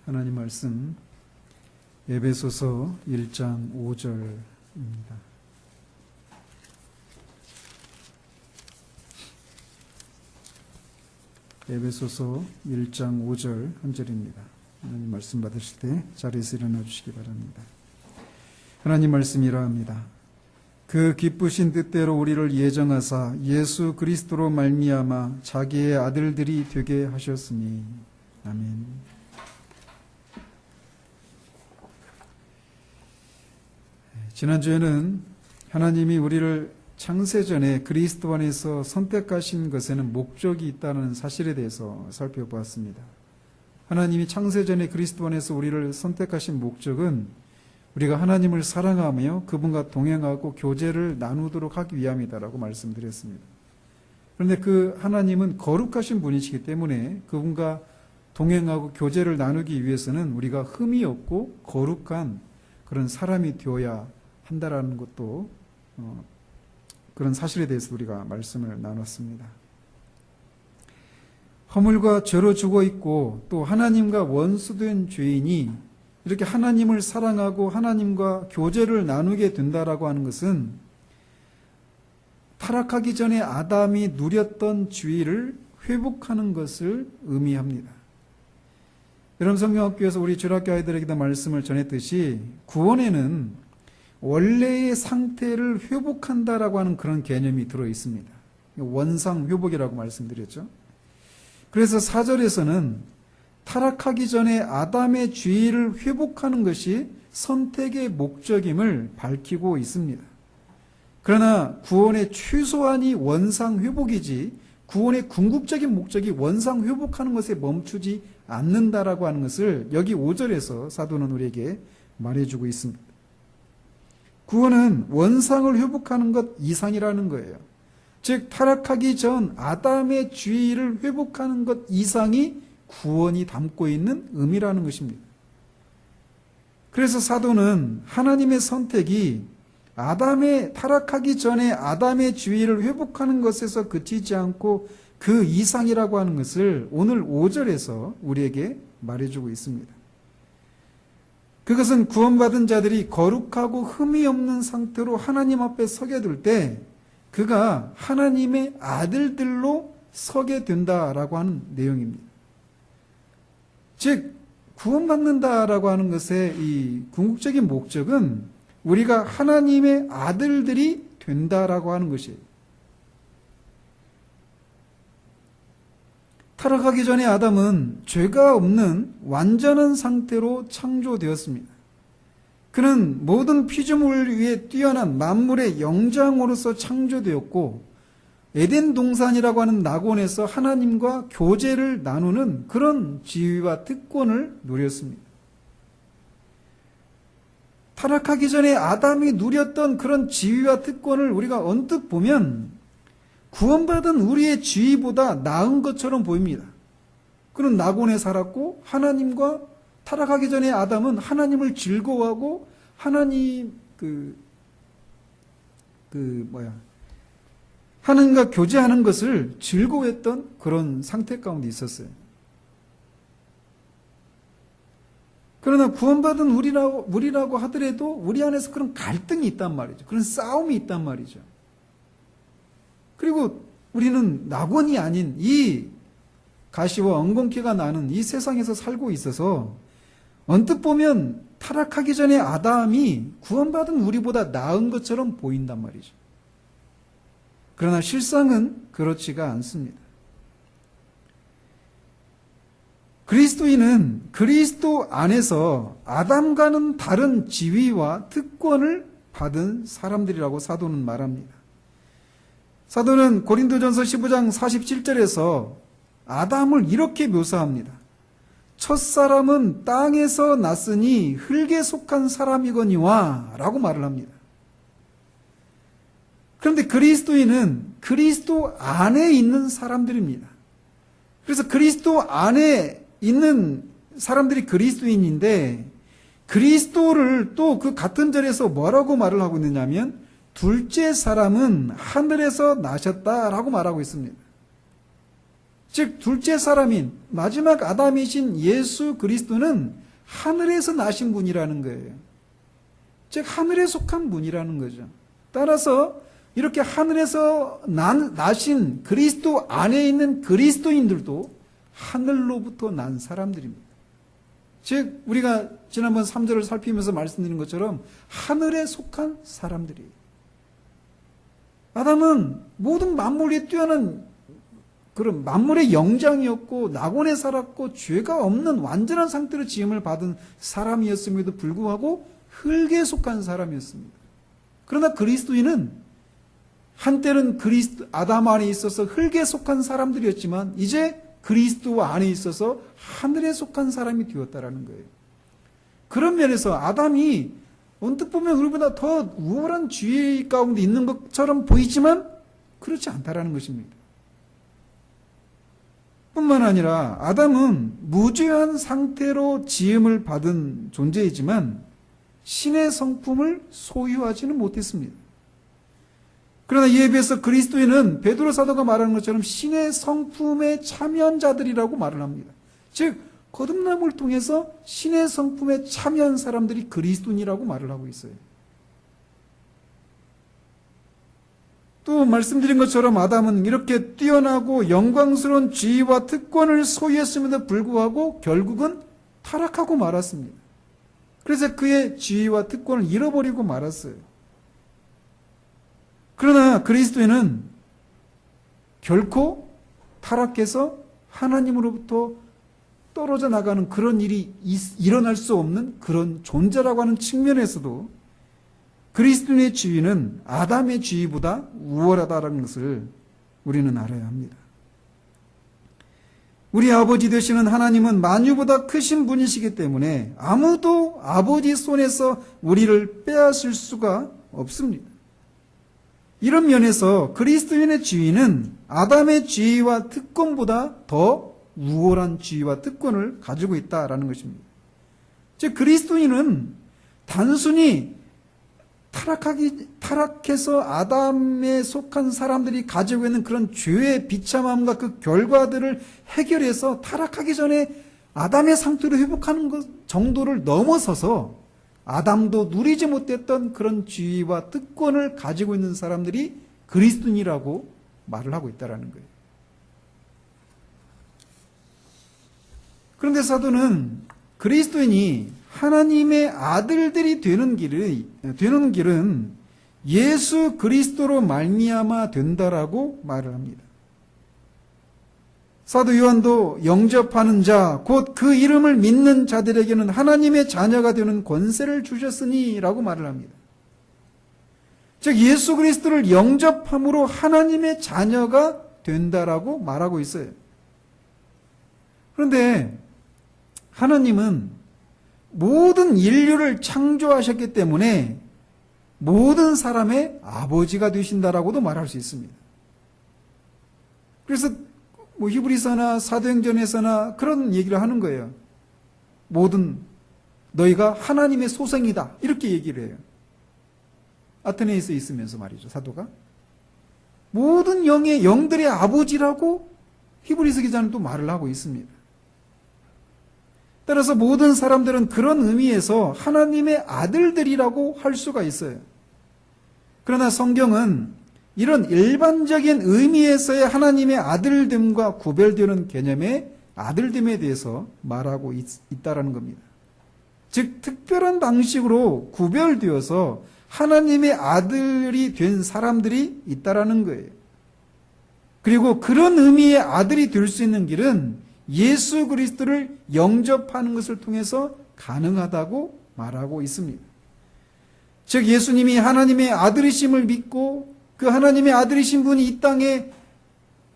하나님 말씀 에베소서 1장 5절입니다. 에베소서 1장 5절 한 절입니다. 하나님 말씀 받으실 때 자리에서 일어나 주시기 바랍니다. 하나님 말씀 이러합니다. 그 기쁘신 뜻대로 우리를 예정하사 예수 그리스도로 말미암아 자기의 아들들이 되게 하셨으니. 아멘. 지난주에는 하나님이 우리를 창세전에 그리스도 안에서 선택하신 것에는 목적이 있다는 사실에 대해서 살펴보았습니다. 하나님이 창세전에 그리스도 안에서 우리를 선택하신 목적은 우리가 하나님을 사랑하며 그분과 동행하고 교제를 나누도록 하기 위함이다라고 말씀드렸습니다. 그런데 그 하나님은 거룩하신 분이시기 때문에 그분과 동행하고 교제를 나누기 위해서는 우리가 흠이 없고 거룩한 그런 사람이 되어야 한다라는 것도 그런 사실에 대해서 우리가 말씀을 나눴습니다. 허물과 죄로 죽어 있고 또 하나님과 원수된 죄인이 이렇게 하나님을 사랑하고 하나님과 교제를 나누게 된다라고 하는 것은 타락하기 전에 아담이 누렸던 지위를 회복하는 것을 의미합니다. 여러분, 성경학교에서 우리 주일학교 아이들에게도 말씀을 전했듯이 구원에는 원래의 상태를 회복한다라고 하는 그런 개념이 들어 있습니다. 원상 회복이라고 말씀드렸죠. 그래서 4절에서는 타락하기 전에 아담의 지위를 회복하는 것이 선택의 목적임을 밝히고 있습니다. 그러나 구원의 최소한이 원상 회복이지 구원의 궁극적인 목적이 원상 회복하는 것에 멈추지 않는다라고 하는 것을 여기 5절에서 사도는 우리에게 말해주고 있습니다. 구원은 원상을 회복하는 것 이상이라는 거예요. 즉 타락하기 전 아담의 지위를 회복하는 것 이상이 구원이 담고 있는 의미라는 것입니다. 그래서 사도는 하나님의 선택이 타락하기 전에 아담의 지위를 회복하는 것에서 그치지 않고 그 이상이라고 하는 것을 오늘 5절에서 우리에게 말해주고 있습니다. 그것은 구원받은 자들이 거룩하고 흠이 없는 상태로 하나님 앞에 서게 될 때 그가 하나님의 아들들로 서게 된다라고 하는 내용입니다. 즉 구원받는다라고 하는 것의 이 궁극적인 목적은 우리가 하나님의 아들들이 된다라고 하는 것이에요. 타락하기 전에 아담은 죄가 없는 완전한 상태로 창조되었습니다. 그는 모든 피조물 위에 뛰어난 만물의 영장으로서 창조되었고 에덴 동산이라고 하는 낙원에서 하나님과 교제를 나누는 그런 지위와 특권을 누렸습니다. 타락하기 전에 아담이 누렸던 그런 지위와 특권을 우리가 언뜻 보면 구원받은 우리의 지위보다 나은 것처럼 보입니다. 그는 낙원에 살았고 하나님과 타락하기 전에 아담은 하나님을 즐거워하고 하나님 하나님과 교제하는 것을 즐거워했던 그런 상태 가운데 있었어요. 그러나 구원받은 우리라고 하더라도 우리 안에서 그런 갈등이 있단 말이죠. 그런 싸움이 있단 말이죠. 그리고 우리는 낙원이 아닌 이 가시와 엉겅퀴가 나는 이 세상에서 살고 있어서 언뜻 보면 타락하기 전에 아담이 구원받은 우리보다 나은 것처럼 보인단 말이죠. 그러나 실상은 그렇지가 않습니다. 그리스도인은 그리스도 안에서 아담과는 다른 지위와 특권을 받은 사람들이라고 사도는 말합니다. 사도는 고린도전서 15장 47절에서 아담을 이렇게 묘사합니다. 첫사람은 땅에서 났으니 흙에 속한 사람이거니와 라고 말을 합니다. 그런데 그리스도인은 그리스도 안에 있는 사람들입니다. 그래서 그리스도 안에 있는 사람들이 그리스도인인데 그리스도를 또 그 같은 절에서 뭐라고 말을 하고 있느냐면 둘째 사람은 하늘에서 나셨다라고 말하고 있습니다. 즉 둘째 사람인 마지막 아담이신 예수 그리스도는 하늘에서 나신 분이라는 거예요. 즉 하늘에 속한 분이라는 거죠. 따라서 이렇게 하늘에서 나신 그리스도 안에 있는 그리스도인들도 하늘로부터 난 사람들입니다. 즉 우리가 지난번 3절을 살피면서 말씀드린 것처럼 하늘에 속한 사람들이에요. 아담은 모든 만물 위에 뛰어난 그런 만물의 영장이었고 낙원에 살았고 죄가 없는 완전한 상태로 지음을 받은 사람이었음에도 불구하고 흙에 속한 사람이었습니다. 그러나 그리스도인은 한때는 아담 안에 있어서 흙에 속한 사람들이었지만 이제 그리스도 안에 있어서 하늘에 속한 사람이 되었다라는 거예요. 그런 면에서 아담이 언뜻 보면 우리보다 더 우월한 지위 가운데 있는 것처럼 보이지만 그렇지 않다라는 것입니다. 뿐만 아니라 아담은 무죄한 상태로 지음을 받은 존재이지만 신의 성품을 소유하지는 못했습니다. 그러나 이에 비해서 그리스도인은 베드로 사도가 말하는 것처럼 신의 성품에 참여한 자들이라고 말을 합니다. 즉 거듭남을 통해서 신의 성품에 참여한 사람들이 그리스도인이라고 말을 하고 있어요. 또 말씀드린 것처럼 아담은 이렇게 뛰어나고 영광스러운 지위와 특권을 소유했음에도 불구하고 결국은 타락하고 말았습니다. 그래서 그의 지위와 특권을 잃어버리고 말았어요. 그러나 그리스도인은 결코 타락해서 하나님으로부터 떨어져 나가는 그런 일이 일어날 수 없는 그런 존재라고 하는 측면에서도 그리스도인의 지위는 아담의 지위보다 우월하다는 것을 우리는 알아야 합니다. 우리 아버지 되시는 하나님은 만유보다 크신 분이시기 때문에 아무도 아버지 손에서 우리를 빼앗을 수가 없습니다. 이런 면에서 그리스도인의 지위는 아담의 지위와 특권보다 더 우월한 지위와 특권을 가지고 있다라는 것입니다. 즉 그리스도인은 단순히 타락해서 아담에 속한 사람들이 가지고 있는 그런 죄의 비참함과 그 결과들을 해결해서 타락하기 전에 아담의 상태로 회복하는 것 정도를 넘어서서 아담도 누리지 못했던 그런 지위와 특권을 가지고 있는 사람들이 그리스도인이라고 말을 하고 있다는 거예요. 그런데 사도는 그리스도인이 하나님의 아들들이 되는 길은 예수 그리스도로 말미암아 된다라고 말을 합니다. 사도 요한도 영접하는 자, 곧 그 이름을 믿는 자들에게는 하나님의 자녀가 되는 권세를 주셨으니라고 말을 합니다. 즉 예수 그리스도를 영접함으로 하나님의 자녀가 된다라고 말하고 있어요. 그런데 하나님은 모든 인류를 창조하셨기 때문에 모든 사람의 아버지가 되신다라고도 말할 수 있습니다. 그래서 히브리서나 사도행전에서나 그런 얘기를 하는 거예요. 모든 너희가 하나님의 소생이다 이렇게 얘기를 해요. 아테네에서 있으면서 말이죠. 사도가 모든 영들의 아버지라고 히브리서 기자는 또 말을 하고 있습니다. 따라서 모든 사람들은 그런 의미에서 하나님의 아들들이라고 할 수가 있어요. 그러나 성경은 이런 일반적인 의미에서의 하나님의 아들됨과 구별되는 개념의 아들됨에 대해서 말하고 있다라는 겁니다. 즉 특별한 방식으로 구별되어서 하나님의 아들이 된 사람들이 있다라는 거예요. 그리고 그런 의미의 아들이 될 수 있는 길은 예수 그리스도를 영접하는 것을 통해서 가능하다고 말하고 있습니다. 즉 예수님이 하나님의 아들이심을 믿고 그 하나님의 아들이신 분이 이 땅에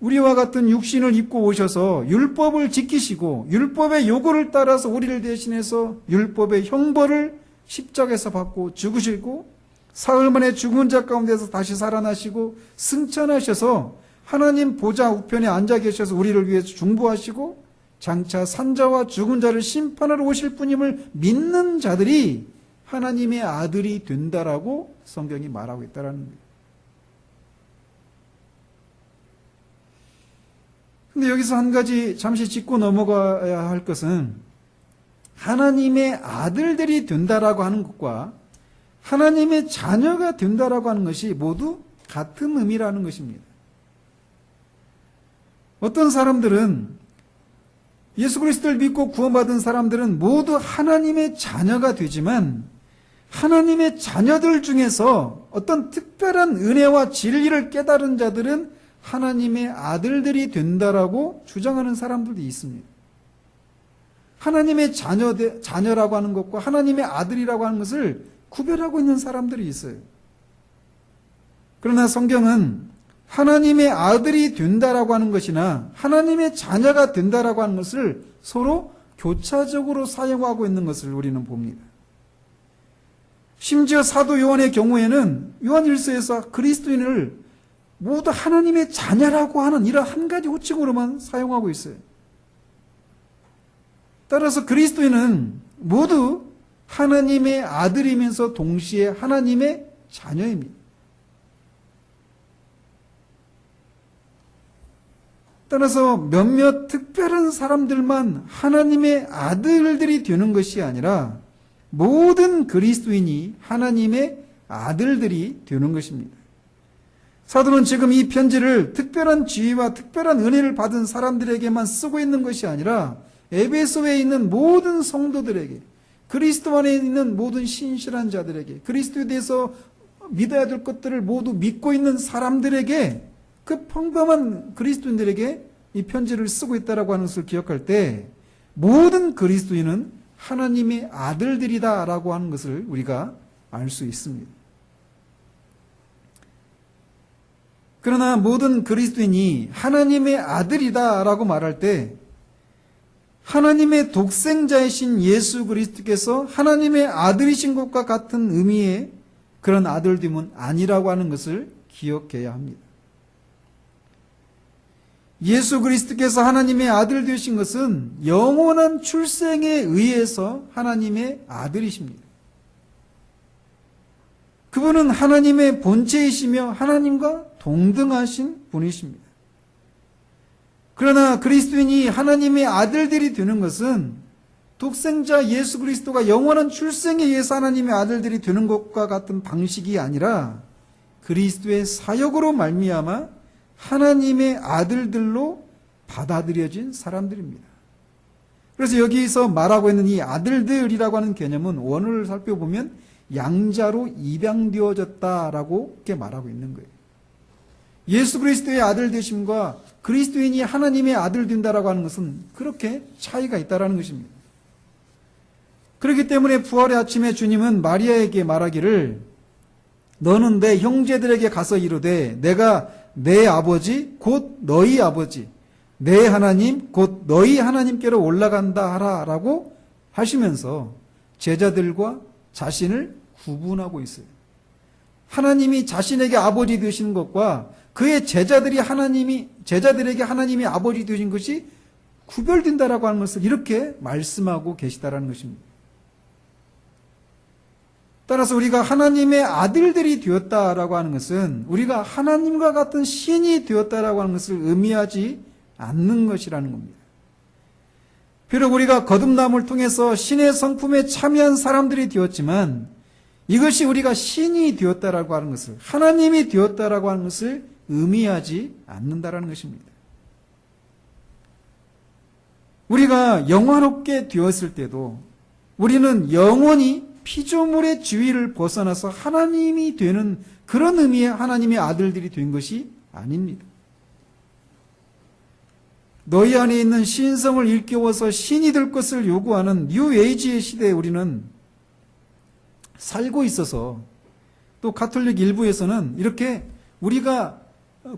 우리와 같은 육신을 입고 오셔서 율법을 지키시고 율법의 요구를 따라서 우리를 대신해서 율법의 형벌을 십자가에서 받고 죽으시고 사흘 만에 죽은 자 가운데서 다시 살아나시고 승천하셔서 하나님 보좌 우편에 앉아 계셔서 우리를 위해서 중보하시고 장차 산자와 죽은 자를 심판하러 오실 분임을 믿는 자들이 하나님의 아들이 된다라고 성경이 말하고 있다는 거예요. 근데 여기서 한 가지 잠시 짚고 넘어가야 할 것은 하나님의 아들들이 된다라고 하는 것과 하나님의 자녀가 된다라고 하는 것이 모두 같은 의미라는 것입니다. 어떤 사람들은 예수 그리스도를 믿고 구원받은 사람들은 모두 하나님의 자녀가 되지만 하나님의 자녀들 중에서 어떤 특별한 은혜와 진리를 깨달은 자들은 하나님의 아들들이 된다라고 주장하는 사람들도 있습니다. 하나님의 자녀라고 하는 것과 하나님의 아들이라고 하는 것을 구별하고 있는 사람들이 있어요. 그러나 성경은 하나님의 아들이 된다라고 하는 것이나 하나님의 자녀가 된다라고 하는 것을 서로 교차적으로 사용하고 있는 것을 우리는 봅니다. 심지어 사도 요한의 경우에는 요한 1서에서 그리스도인을 모두 하나님의 자녀라고 하는 이런 한 가지 호칭으로만 사용하고 있어요. 따라서 그리스도인은 모두 하나님의 아들이면서 동시에 하나님의 자녀입니다. 따라서 몇몇 특별한 사람들만 하나님의 아들들이 되는 것이 아니라 모든 그리스도인이 하나님의 아들들이 되는 것입니다. 사도는 지금 이 편지를 특별한 지위와 특별한 은혜를 받은 사람들에게만 쓰고 있는 것이 아니라 에베소에 있는 모든 성도들에게, 그리스도 안에 있는 모든 신실한 자들에게, 그리스도에 대해서 믿어야 될 것들을 모두 믿고 있는 사람들에게, 그 평범한 그리스도인들에게 이 편지를 쓰고 있다라고 하는 것을 기억할 때 모든 그리스도인은 하나님의 아들들이다라고 하는 것을 우리가 알 수 있습니다. 그러나 모든 그리스도인이 하나님의 아들이다라고 말할 때 하나님의 독생자이신 예수 그리스도께서 하나님의 아들이신 것과 같은 의미의 그런 아들됨은 아니라고 하는 것을 기억해야 합니다. 예수 그리스도께서 하나님의 아들 되신 것은 영원한 출생에 의해서 하나님의 아들이십니다. 그분은 하나님의 본체이시며 하나님과 동등하신 분이십니다. 그러나 그리스도인이 하나님의 아들들이 되는 것은 독생자 예수 그리스도가 영원한 출생에 의해서 하나님의 아들들이 되는 것과 같은 방식이 아니라 그리스도의 사역으로 말미암아 하나님의 아들들로 받아들여진 사람들입니다. 그래서 여기서 말하고 있는 이 아들들이라고 하는 개념은 원어를 살펴보면 양자로 입양되어졌다라고 이렇게 말하고 있는 거예요. 예수 그리스도의 아들 되심과 그리스도인이 하나님의 아들 된다라고 하는 것은 그렇게 차이가 있다라는 것입니다. 그렇기 때문에 부활의 아침에 주님은 마리아에게 말하기를 너는 내 형제들에게 가서 이르되 내가 내 아버지 곧 너희 아버지 내 하나님 곧 너희 하나님께로 올라간다 하라라고 하시면서 제자들과 자신을 구분하고 있어요. 하나님이 자신에게 아버지 되시는 것과 그의 제자들에게 하나님이 아버지 되신 것이 구별된다라고 하는 것을 이렇게 말씀하고 계시다라는 것입니다. 따라서 우리가 하나님의 아들들이 되었다라고 하는 것은 우리가 하나님과 같은 신이 되었다라고 하는 것을 의미하지 않는 것이라는 겁니다. 비록 우리가 거듭남을 통해서 신의 성품에 참여한 사람들이 되었지만 이것이 우리가 신이 되었다라고 하는 것을, 하나님이 되었다라고 하는 것을 의미하지 않는다라는 것입니다. 우리가 영화롭게 되었을 때도 우리는 영원히 피조물의 지위를 벗어나서 하나님이 되는 그런 의미의 하나님의 아들들이 된 것이 아닙니다. 너희 안에 있는 신성을 일깨워서 신이 될 것을 요구하는 뉴 에이지의 시대에 우리는 살고 있어서 또 가톨릭 일부에서는 이렇게 우리가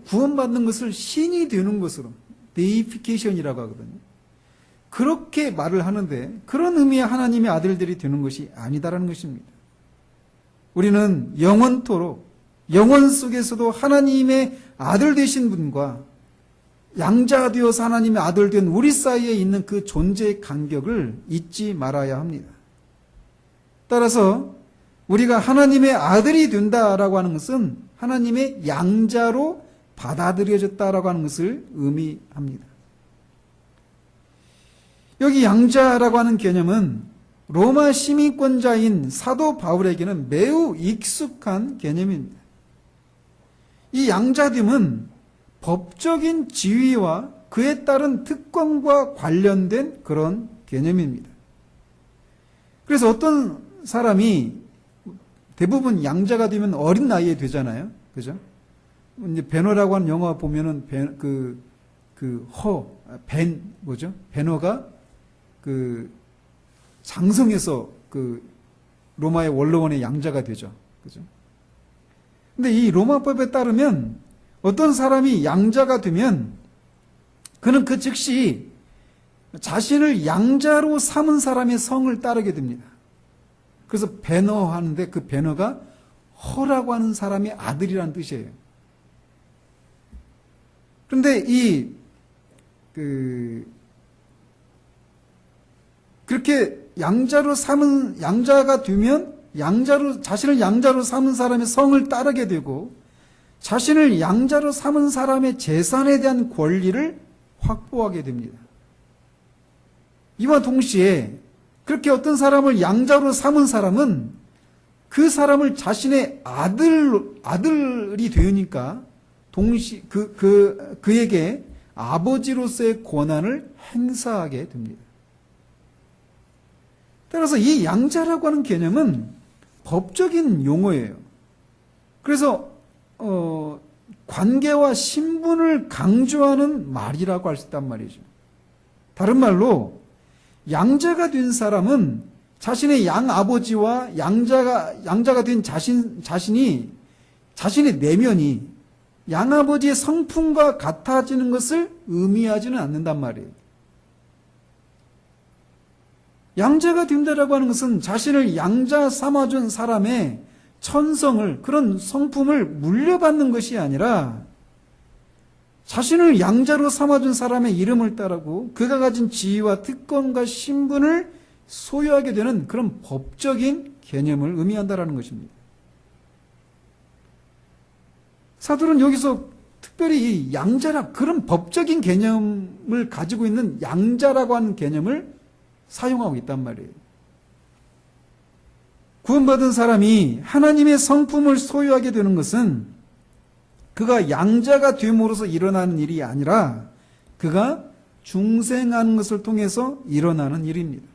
구원받는 것을 신이 되는 것으로 데이피케이션이라고 하거든요. 그렇게 말을 하는데 그런 의미의 하나님의 아들들이 되는 것이 아니다라는 것입니다. 우리는 영원토록 영원 속에서도 하나님의 아들 되신 분과 양자가 되어서 하나님의 아들 된 우리 사이에 있는 그 존재의 간격을 잊지 말아야 합니다. 따라서 우리가 하나님의 아들이 된다라고 하는 것은 하나님의 양자로 받아들여졌다라고 하는 것을 의미합니다. 여기 양자라고 하는 개념은 로마 시민권자인 사도 바울에게는 매우 익숙한 개념입니다. 이 양자됨은 법적인 지위와 그에 따른 특권과 관련된 그런 개념입니다. 그래서 어떤 사람이 대부분 양자가 되면 어린 나이에 되잖아요. 그죠? 이제 베너라고 하는 영화 보면은 베너가 장성에서 로마의 원로원의 양자가 되죠. 그죠? 근데 이 로마법에 따르면 어떤 사람이 양자가 되면 그는 그 즉시 자신을 양자로 삼은 사람의 성을 따르게 됩니다. 그래서 베너 하는데 그 베너가 허라고 하는 사람의 아들이라는 뜻이에요. 그런데 그렇게 양자가 되면 자신을 양자로 삼은 사람의 성을 따르게 되고 자신을 양자로 삼은 사람의 재산에 대한 권리를 확보하게 됩니다. 이와 동시에 그렇게 어떤 사람을 양자로 삼은 사람은 그 사람을 자신의 아들이 되니까 그에게 아버지로서의 권한을 행사하게 됩니다. 따라서 이 양자라고 하는 개념은 법적인 용어예요. 그래서 관계와 신분을 강조하는 말이라고 할 수 있단 말이죠. 다른 말로 양자가 된 사람은 자신의 양아버지와 양자가 된 자신의 내면이 양아버지의 성품과 같아지는 것을 의미하지는 않는단 말이에요. 양자가 된다라고 하는 것은 자신을 양자 삼아준 사람의 천성을, 그런 성품을 물려받는 것이 아니라 자신을 양자로 삼아준 사람의 이름을 따르고 그가 가진 지위와 특권과 신분을 소유하게 되는 그런 법적인 개념을 의미한다라는 것입니다. 사도는 여기서 특별히 이 그런 법적인 개념을 가지고 있는 양자라고 하는 개념을 사용하고 있단 말이에요. 구원받은 사람이 하나님의 성품을 소유하게 되는 것은 그가 양자가 됨으로써 일어나는 일이 아니라 그가 중생하는 것을 통해서 일어나는 일입니다.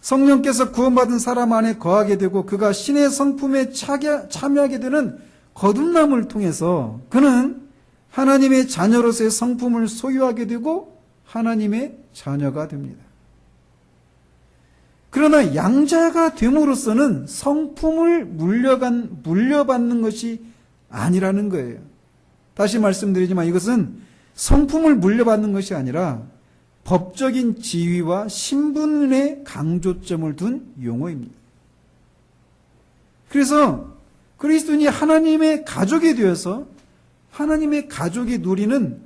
성령께서 구원받은 사람 안에 거하게 되고 그가 신의 성품에 참여하게 되는 거듭남을 통해서 그는 하나님의 자녀로서의 성품을 소유하게 되고 하나님의 자녀가 됩니다. 그러나 양자가 됨으로써는 성품을 물려받는 것이 아니라는 거예요. 다시 말씀드리지만 이것은 성품을 물려받는 것이 아니라 법적인 지위와 신분에 강조점을 둔 용어입니다. 그래서 그리스도인이 하나님의 가족이 되어서 하나님의 가족이 누리는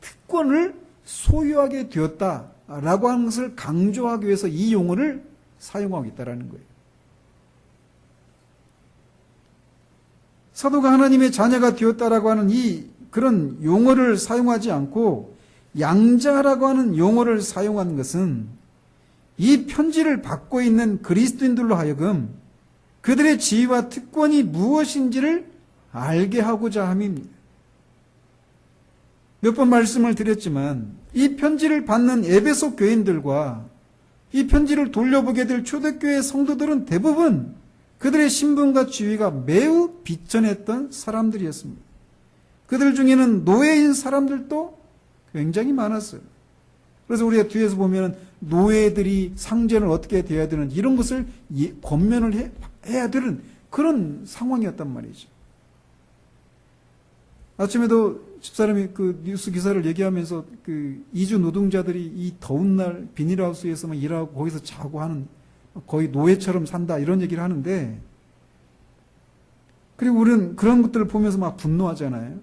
특권을 소유하게 되었다라고 하는 것을 강조하기 위해서 이 용어를 사용하고 있다는 거예요. 사도가 하나님의 자녀가 되었다라고 하는 그런 용어를 사용하지 않고 양자라고 하는 용어를 사용한 것은 이 편지를 받고 있는 그리스도인들로 하여금 그들의 지위와 특권이 무엇인지를 알게 하고자 함입니다. 몇 번 말씀을 드렸지만 이 편지를 받는 에베소 교인들과 이 편지를 돌려보게 될 초대교회 성도들은 대부분 그들의 신분과 지위가 매우 비천했던 사람들이었습니다. 그들 중에는 노예인 사람들도 굉장히 많았어요. 그래서 우리가 뒤에서 보면 노예들이 상전을 어떻게 돼야 되는지 이런 것을 권면을 해야 되는 그런 상황이었단 말이죠. 아침에도 집사람이 그 뉴스 기사를 얘기하면서 그 이주 노동자들이 이 더운 날 비닐하우스에서만 일하고 거기서 자고 하는 거의 노예처럼 산다 이런 얘기를 하는데, 그리고 우리는 그런 것들을 보면서 막 분노하잖아요.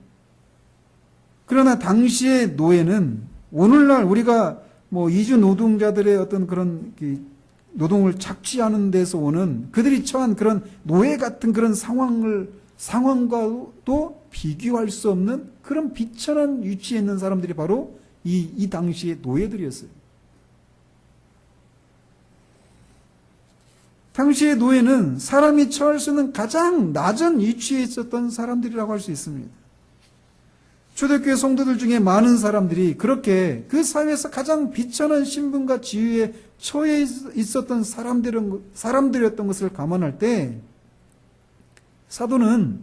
그러나 당시의 노예는 오늘날 우리가 뭐 이주 노동자들의 어떤 그런 노동을 착취하는 데서 오는 그들이 처한 그런 노예 같은 그런 상황과도 비교할 수 없는 그런 비천한 위치에 있는 사람들이 바로 이 당시의 노예들이었어요. 당시의 노예는 사람이 처할 수 있는 가장 낮은 위치에 있었던 사람들이라고 할 수 있습니다. 초대교회 성도들 중에 많은 사람들이 그렇게 그 사회에서 가장 비천한 신분과 지위에 처해 있었던 사람들이었던 것을 감안할 때 사도는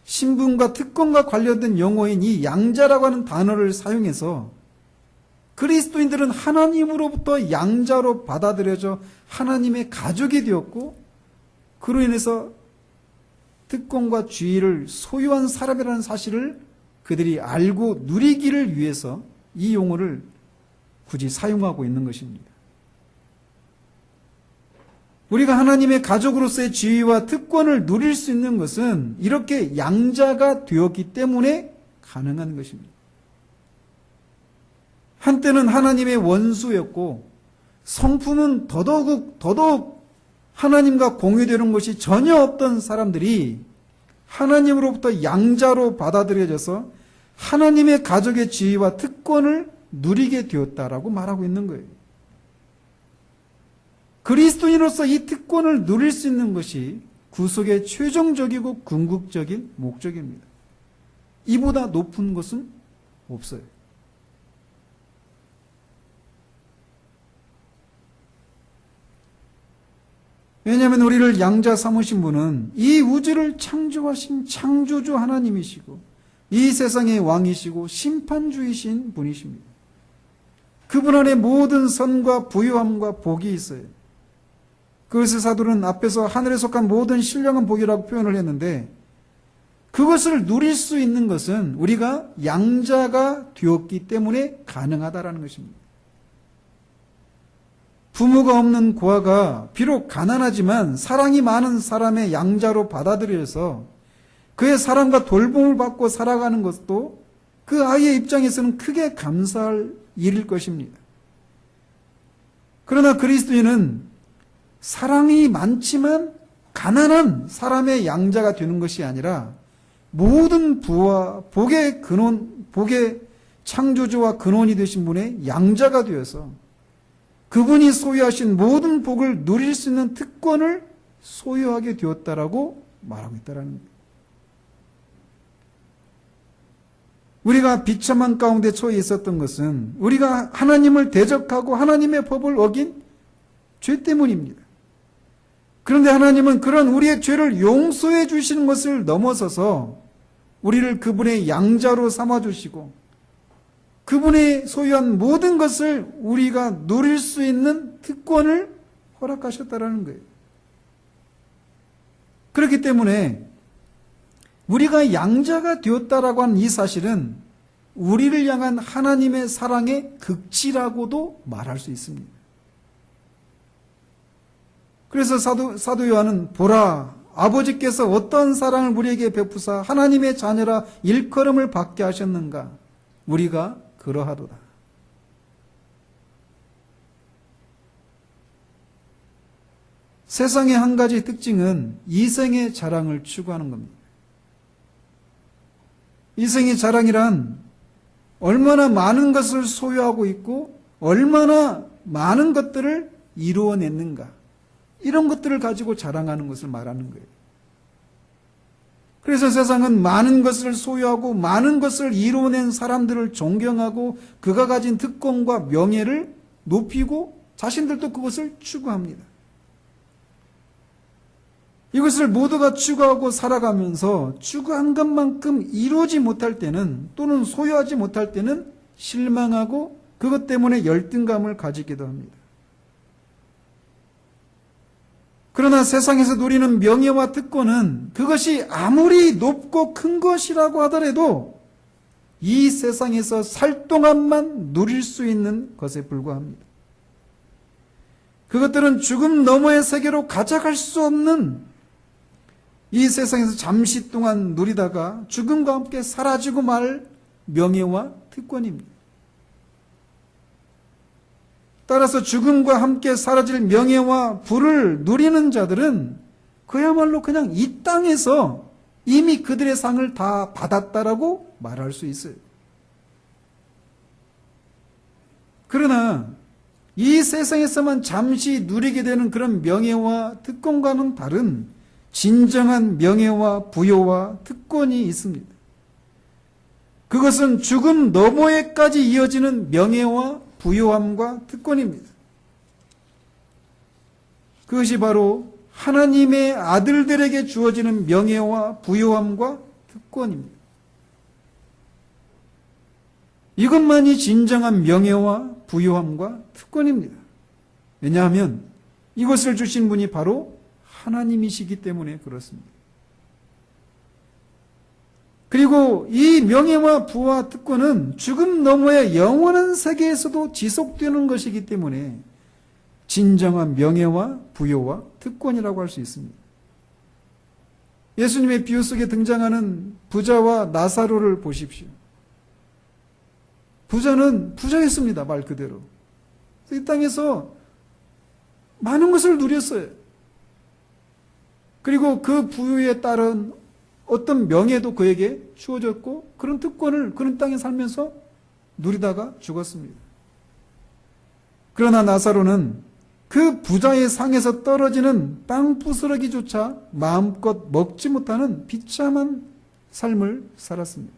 신분과 특권과 관련된 용어인 이 양자라고 하는 단어를 사용해서 그리스도인들은 하나님으로부터 양자로 받아들여져 하나님의 가족이 되었고 그로 인해서 특권과 지위를 소유한 사람이라는 사실을 그들이 알고 누리기를 위해서 이 용어를 굳이 사용하고 있는 것입니다. 우리가 하나님의 가족으로서의 지위와 특권을 누릴 수 있는 것은 이렇게 양자가 되었기 때문에 가능한 것입니다. 한때는 하나님의 원수였고 성품은 더더욱 하나님과 공유되는 것이 전혀 없던 사람들이 하나님으로부터 양자로 받아들여져서 하나님의 가족의 지위와 특권을 누리게 되었다라고 말하고 있는 거예요. 그리스도인으로서 이 특권을 누릴 수 있는 것이 구속의 최종적이고 궁극적인 목적입니다. 이보다 높은 것은 없어요. 왜냐하면 우리를 양자 삼으신 분은 이 우주를 창조하신 창조주 하나님이시고 이 세상의 왕이시고 심판주이신 분이십니다. 그분 안에 모든 선과 부유함과 복이 있어요. 그것을 사도는 앞에서 하늘에 속한 모든 신령한 복이라고 표현을 했는데 그것을 누릴 수 있는 것은 우리가 양자가 되었기 때문에 가능하다라는 것입니다. 부모가 없는 고아가 비록 가난하지만 사랑이 많은 사람의 양자로 받아들여서 그의 사랑과 돌봄을 받고 살아가는 것도 그 아이의 입장에서는 크게 감사할 일일 것입니다. 그러나 그리스도인은 사랑이 많지만 가난한 사람의 양자가 되는 것이 아니라 모든 부와 복의 근원, 복의 창조주와 근원이 되신 분의 양자가 되어서 그분이 소유하신 모든 복을 누릴 수 있는 특권을 소유하게 되었다라고 말하고 있다라는 거예요. 우리가 비참한 가운데 처해 있었던 것은 우리가 하나님을 대적하고 하나님의 법을 어긴 죄 때문입니다. 그런데 하나님은 그런 우리의 죄를 용서해 주시는 것을 넘어서서 우리를 그분의 양자로 삼아주시고 그분이 소유한 모든 것을 우리가 누릴 수 있는 특권을 허락하셨다라는 거예요. 그렇기 때문에 우리가 양자가 되었다라고 하는 이 사실은 우리를 향한 하나님의 사랑의 극치라고도 말할 수 있습니다. 그래서 사도 요한은 보라, 아버지께서 어떤 사랑을 우리에게 베푸사 하나님의 자녀라 일컬음을 받게 하셨는가. 우리가 그러하도다. 세상의 한 가지 특징은 이생의 자랑을 추구하는 겁니다. 이생의 자랑이란 얼마나 많은 것을 소유하고 있고 얼마나 많은 것들을 이루어냈는가, 이런 것들을 가지고 자랑하는 것을 말하는 거예요. 그래서 세상은 많은 것을 소유하고 많은 것을 이루어낸 사람들을 존경하고 그가 가진 특권과 명예를 높이고 자신들도 그것을 추구합니다. 이것을 모두가 추구하고 살아가면서 추구한 것만큼 이루지 못할 때는 또는 소유하지 못할 때는 실망하고 그것 때문에 열등감을 가지기도 합니다. 그러나 세상에서 누리는 명예와 특권은 그것이 아무리 높고 큰 것이라고 하더라도 이 세상에서 살 동안만 누릴 수 있는 것에 불과합니다. 그것들은 죽음 너머의 세계로 가져갈 수 없는 이 세상에서 잠시 동안 누리다가 죽음과 함께 사라지고 말 명예와 특권입니다. 따라서 죽음과 함께 사라질 명예와 부를 누리는 자들은 그야말로 그냥 이 땅에서 이미 그들의 상을 다 받았다라고 말할 수 있어요. 그러나 이 세상에서만 잠시 누리게 되는 그런 명예와 특권과는 다른 진정한 명예와 부요와 특권이 있습니다. 그것은 죽음 너머에까지 이어지는 명예와 부요함과 특권입니다. 그것이 바로 하나님의 아들들에게 주어지는 명예와 부요함과 특권입니다. 이것만이 진정한 명예와 부요함과 특권입니다. 왜냐하면 이것을 주신 분이 바로 하나님이시기 때문에 그렇습니다. 그리고 이 명예와 부와 특권은 죽음 너머의 영원한 세계에서도 지속되는 것이기 때문에 진정한 명예와 부요와 특권이라고 할 수 있습니다. 예수님의 비유 속에 등장하는 부자와 나사로를 보십시오. 부자는 부자였습니다. 말 그대로. 이 땅에서 많은 것을 누렸어요. 그리고 그 부유에 따른 어떤 명예도 그에게 주어졌고 그런 특권을 그런 땅에 살면서 누리다가 죽었습니다. 그러나 나사로는 그 부자의 상에서 떨어지는 빵 부스러기조차 마음껏 먹지 못하는 비참한 삶을 살았습니다.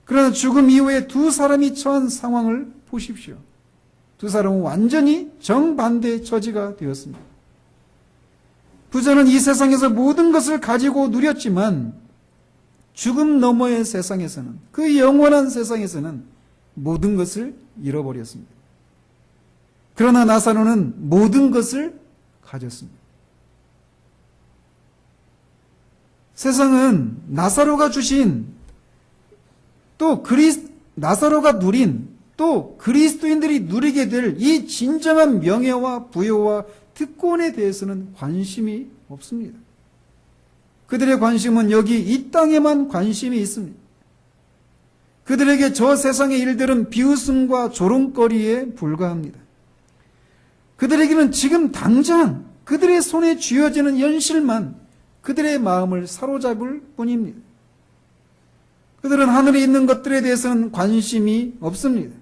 그러나 죽음 이후에 두 사람이 처한 상황을 보십시오. 두 사람은 완전히 정반대의 처지가 되었습니다. 부자는 이 세상에서 모든 것을 가지고 누렸지만 죽음 너머의 세상에서는, 그 영원한 세상에서는 모든 것을 잃어버렸습니다. 그러나 나사로는 모든 것을 가졌습니다. 세상은 나사로가 주신 나사로가 누린 또 그리스도인들이 누리게 될 이 진정한 명예와 부요와 특권에 대해서는 관심이 없습니다. 그들의 관심은 여기 이 땅에만 관심이 있습니다. 그들에게 저 세상의 일들은 비웃음과 조롱거리에 불과합니다. 그들에게는 지금 당장 그들의 손에 쥐어지는 현실만 그들의 마음을 사로잡을 뿐입니다. 그들은 하늘에 있는 것들에 대해서는 관심이 없습니다.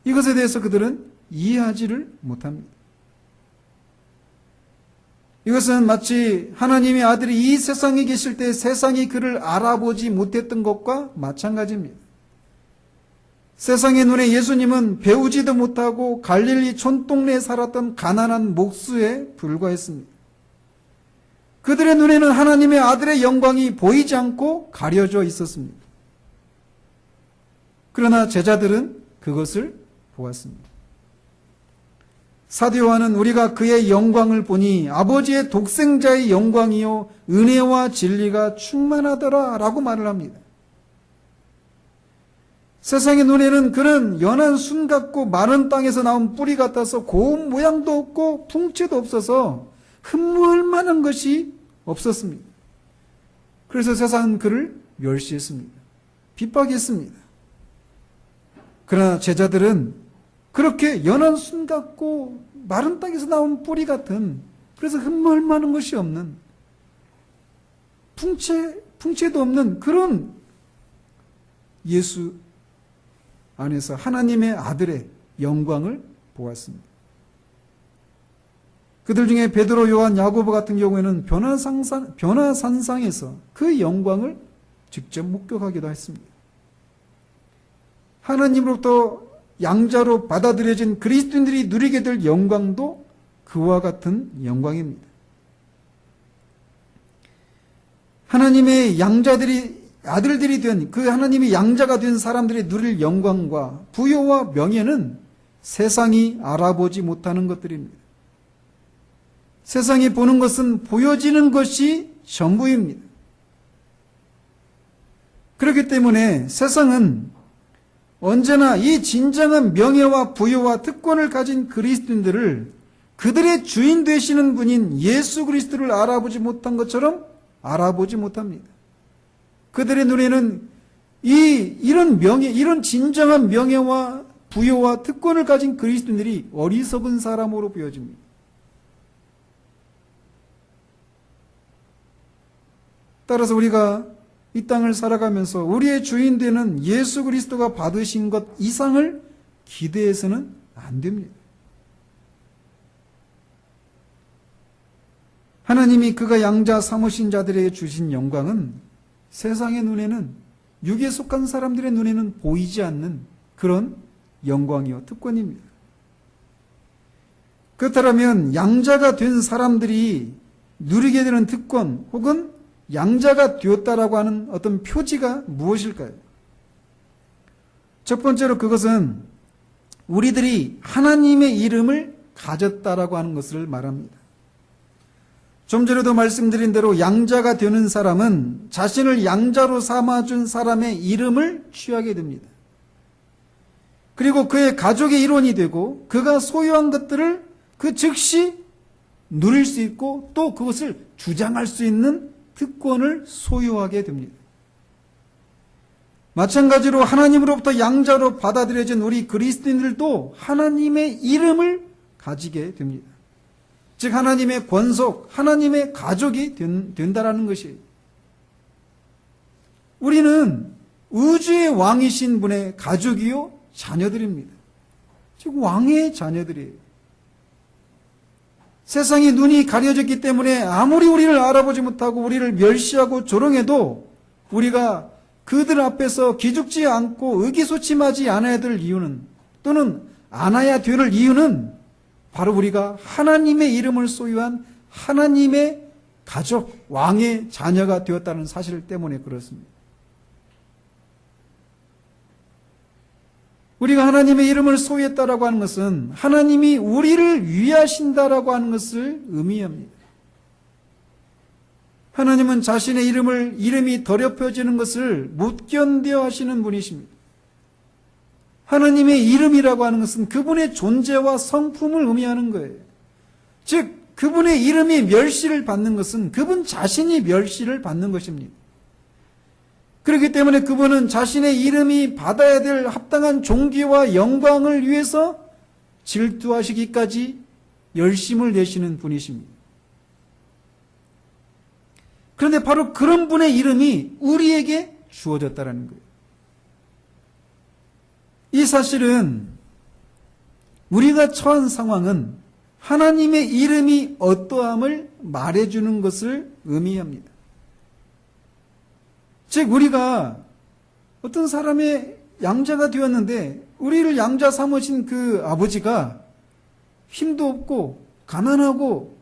이것에 대해서 그들은 이해하지를 못합니다. 이것은 마치 하나님의 아들이 이 세상에 계실 때 세상이 그를 알아보지 못했던 것과 마찬가지입니다. 세상의 눈에 예수님은 배우지도 못하고 갈릴리 촌동네에 살았던 가난한 목수에 불과했습니다. 그들의 눈에는 하나님의 아들의 영광이 보이지 않고 가려져 있었습니다. 그러나 제자들은 그것을 보았습니다. 사도 요한은 우리가 그의 영광을 보니 아버지의 독생자의 영광이요 은혜와 진리가 충만하더라 라고 말을 합니다. 세상의 눈에는 그는 연한 순 같고 마른 땅에서 나온 뿌리 같아서 고운 모양도 없고 풍채도 없어서 흠모할 만한 것이 없었습니다. 그래서 세상은 그를 멸시했습니다. 핍박했습니다. 그러나 제자들은 그렇게 연한 순 같고 마른 땅에서 나온 뿌리 같은, 그래서 흠모할 만한 것이 없는, 풍채도 없는 그런 예수 안에서 하나님의 아들의 영광을 보았습니다. 그들 중에 베드로, 요한, 야고보 같은 경우에는 변화산상에서 그 영광을 직접 목격하기도 했습니다. 하나님으로부터 양자로 받아들여진 그리스도인들이 누리게 될 영광도 그와 같은 영광입니다. 하나님의 아들들이 된, 그 하나님의 양자가 된 사람들이 누릴 영광과 부요와 명예는 세상이 알아보지 못하는 것들입니다. 세상이 보는 것은 보여지는 것이 전부입니다. 그렇기 때문에 세상은 언제나 이 진정한 명예와 부요와 특권을 가진 그리스도인들을 그들의 주인 되시는 분인 예수 그리스도를 알아보지 못한 것처럼 알아보지 못합니다. 그들의 눈에는 이런 진정한 명예와 부여와 특권을 가진 그리스도인들이 어리석은 사람으로 보여집니다. 따라서 우리가 이 땅을 살아가면서 우리의 주인 되는 예수 그리스도가 받으신 것 이상을 기대해서는 안 됩니다. 하나님이 그가 양자 삼으신 자들에게 주신 영광은 세상의 눈에는, 육에 속한 사람들의 눈에는 보이지 않는 그런 영광이요 특권입니다. 그렇다면 양자가 된 사람들이 누리게 되는 특권 혹은 양자가 되었다라고 하는 어떤 표지가 무엇일까요? 첫 번째로 그것은 우리들이 하나님의 이름을 가졌다라고 하는 것을 말합니다. 좀 전에도 말씀드린 대로 양자가 되는 사람은 자신을 양자로 삼아준 사람의 이름을 취하게 됩니다. 그리고 그의 가족의 일원이 되고 그가 소유한 것들을 그 즉시 누릴 수 있고 또 그것을 주장할 수 있는 특권을 소유하게 됩니다. 마찬가지로 하나님으로부터 양자로 받아들여진 우리 그리스도인들도 하나님의 이름을 가지게 됩니다. 즉 하나님의 권속, 하나님의 가족이 된다라는 것이에요. 우리는 우주의 왕이신 분의 가족이요 자녀들입니다. 즉 왕의 자녀들이에요. 세상의 눈이 가려졌기 때문에 아무리 우리를 알아보지 못하고 우리를 멸시하고 조롱해도 우리가 그들 앞에서 기죽지 않고 의기소침하지 않아야 될 이유는, 또는 않아야 될 이유는 바로 우리가 하나님의 이름을 소유한 하나님의 가족, 왕의 자녀가 되었다는 사실 때문에 그렇습니다. 우리가 하나님의 이름을 소유했다라고 하는 것은 하나님이 우리를 위하신다라고 하는 것을 의미합니다. 하나님은 자신의 이름이 더럽혀지는 것을 못 견뎌 하시는 분이십니다. 하나님의 이름이라고 하는 것은 그분의 존재와 성품을 의미하는 거예요. 즉 그분의 이름이 멸시를 받는 것은 그분 자신이 멸시를 받는 것입니다. 그렇기 때문에 그분은 자신의 이름이 받아야 될 합당한 존귀와 영광을 위해서 질투하시기까지 열심을 내시는 분이십니다. 그런데 바로 그런 분의 이름이 우리에게 주어졌다는 거예요. 이 사실은 우리가 처한 상황은 하나님의 이름이 어떠함을 말해주는 것을 의미합니다. 즉 우리가 어떤 사람의 양자가 되었는데 우리를 양자 삼으신 그 아버지가 힘도 없고 가난하고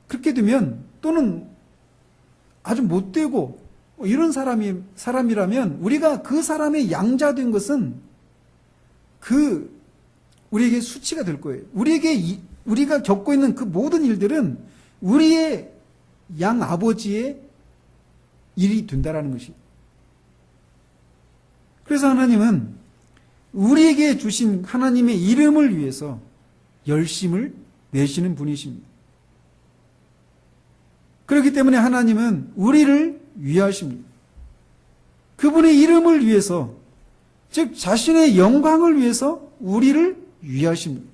그렇게 되면, 또는 아주 못되고 이런 사람이라면 우리가 그 사람의 양자된 것은 우리에게 수치가 될 거예요. 우리가 겪고 있는 그 모든 일들은 우리의 양 아버지의 일이 된다라는 것이. 그래서 하나님은 우리에게 주신 하나님의 이름을 위해서 열심을 내시는 분이십니다. 그렇기 때문에 하나님은 우리를 위하십니다. 그분의 이름을 위해서, 즉 자신의 영광을 위해서 우리를 위하십니다.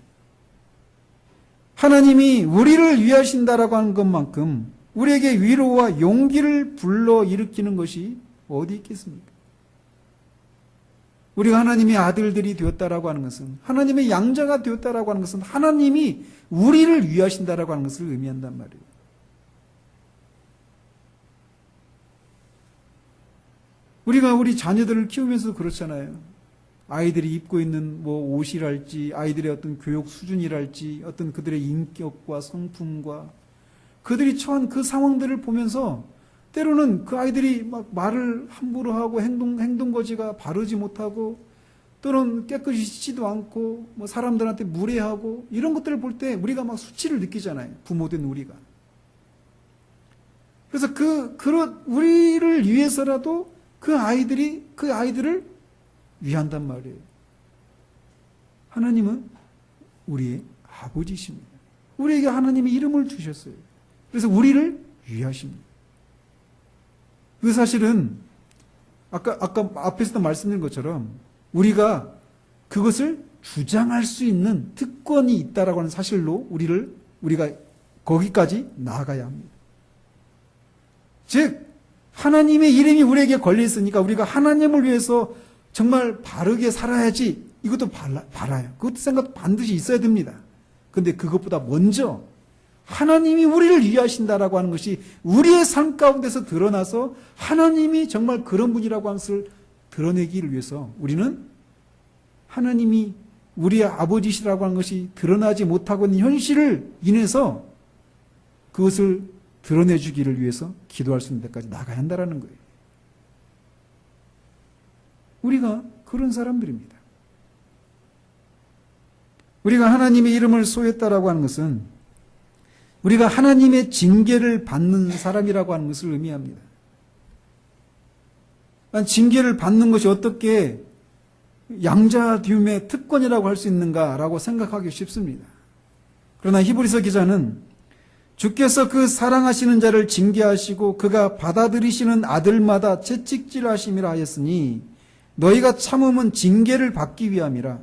하나님이 우리를 위하신다라고 하는 것만큼 우리에게 위로와 용기를 불러일으키는 것이 어디 있겠습니까? 우리가 하나님의 아들들이 되었다라고 하는 것은, 하나님의 양자가 되었다라고 하는 것은 하나님이 우리를 위하신다라고 하는 것을 의미한단 말이에요. 우리가 우리 자녀들을 키우면서 그렇잖아요. 아이들이 입고 있는 옷이랄지, 아이들의 어떤 교육 수준이랄지, 어떤 그들의 인격과 성품과 그들이 처한 그 상황들을 보면서 때로는 그 아이들이 막 말을 함부로 하고 행동거지가 바르지 못하고, 또는 깨끗이 씻지도 않고 사람들한테 무례하고 이런 것들을 볼 때 우리가 막 수치를 느끼잖아요. 부모된 우리가. 그래서 우리를 위해서라도 그 아이들을 위한단 말이에요. 하나님은 우리의 아버지십니다. 우리에게 하나님의 이름을 주셨어요. 그래서 우리를 위하십니다. 그 사실은 아까 앞에서도 말씀드린 것처럼 우리가 그것을 주장할 수 있는 특권이 있다라고 하는 사실로 우리가 거기까지 나아가야 합니다. 즉 하나님의 이름이 우리에게 걸려 있으니까 우리가 하나님을 위해서 정말 바르게 살아야지, 이것도 바라요. 그것도 생각 반드시 있어야 됩니다. 그런데 그것보다 먼저 하나님이 우리를 위하신다라고 하는 것이 우리의 삶 가운데서 드러나서 하나님이 정말 그런 분이라고 하는 것을 드러내기를 위해서 우리는 하나님이 우리의 아버지시라고 하는 것이 드러나지 못하고 있는 현실을 인해서 그것을 드러내주기를 위해서 기도할 수 있는 데까지 나가야 한다는 거예요. 우리가 그런 사람들입니다. 우리가 하나님의 이름을 소유했다라고 하는 것은 우리가 하나님의 징계를 받는 사람이라고 하는 것을 의미합니다. 징계를 받는 것이 어떻게 양자디움의 특권이라고 할 수 있는가라고 생각하기 쉽습니다. 그러나 히브리서 기자는 주께서 그 사랑하시는 자를 징계하시고 그가 받아들이시는 아들마다 채찍질하심이라 하였으니 너희가 참음은 징계를 받기 위함이라.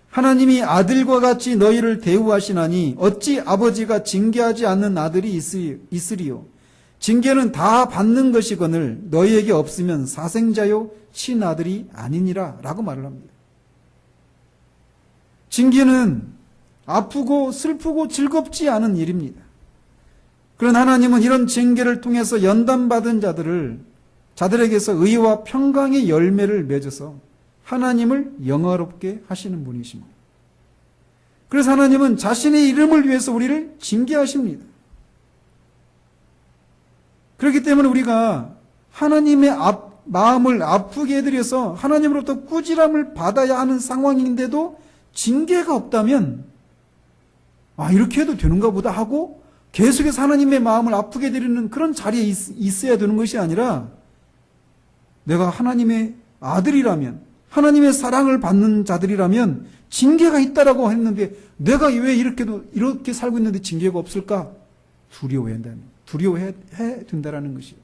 하나님이 아들과 같이 너희를 대우하시나니 어찌 아버지가 징계하지 않는 아들이 있으리요. 징계는 다 받는 것이거늘 너희에게 없으면 사생자요 친아들이 아니니라 라고 말을 합니다. 징계는 아프고 슬프고 즐겁지 않은 일입니다. 그러나 하나님은 이런 징계를 통해서 연단받은 자들에게서 의와 평강의 열매를 맺어서 하나님을 영화롭게 하시는 분이십니다. 그래서 하나님은 자신의 이름을 위해서 우리를 징계하십니다. 그렇기 때문에 우리가 하나님의 마음을 아프게 해드려서 하나님으로부터 꾸지람을 받아야 하는 상황인데도 징계가 없다면 이렇게 해도 되는가 보다 하고 계속해서 하나님의 마음을 아프게 해드리는 그런 자리에 있어야 되는 것이 아니라 내가 하나님의 아들이라면 하나님의 사랑을 받는 자들이라면 징계가 있다라고 했는데 내가 왜 이렇게 살고 있는데 징계가 없을까? 두려워해야 된다라는 것이에요.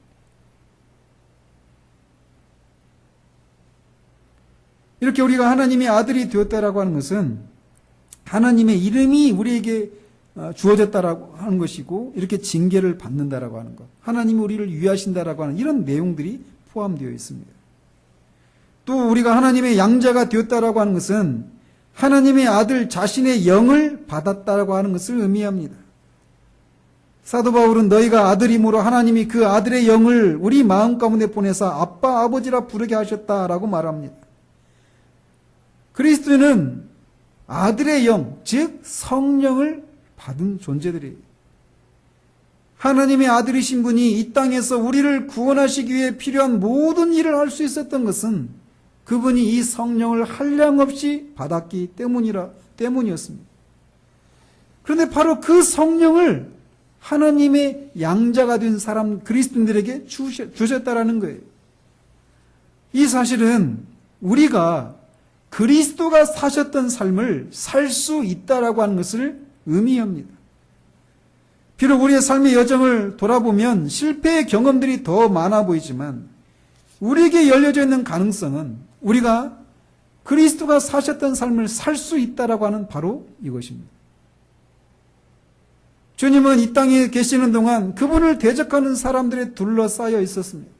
이렇게 우리가 하나님의 아들이 되었다라고 하는 것은 하나님의 이름이 우리에게 주어졌다라고 하는 것이고 이렇게 징계를 받는다라고 하는 것, 하나님이 우리를 위하신다라고 하는 이런 내용들이 포함되어 있습니다. 또 우리가 하나님의 양자가 되었다라고 하는 것은 하나님의 아들 자신의 영을 받았다라고 하는 것을 의미합니다. 사도 바울은 너희가 아들이므로 하나님이 그 아들의 영을 우리 마음 가운데 보내사 아빠 아버지라 부르게 하셨다라고 말합니다. 그리스도는 아들의 영, 즉 성령을 받은 존재들이에요. 하나님의 아들이신 분이 이 땅에서 우리를 구원하시기 위해 필요한 모든 일을 할 수 있었던 것은 그분이 이 성령을 한량없이 받았기 때문이었습니다. 그런데 바로 그 성령을 하나님의 양자가 된 사람 그리스도인들에게 주셨다라는 거예요. 이 사실은 우리가 그리스도가 사셨던 삶을 살 수 있다라고 하는 것을 의미합니다. 비록 우리의 삶의 여정을 돌아보면 실패의 경험들이 더 많아 보이지만 우리에게 열려져 있는 가능성은 우리가 그리스도가 사셨던 삶을 살 수 있다라고 하는 바로 이것입니다. 주님은 이 땅에 계시는 동안 그분을 대적하는 사람들에 둘러싸여 있었습니다.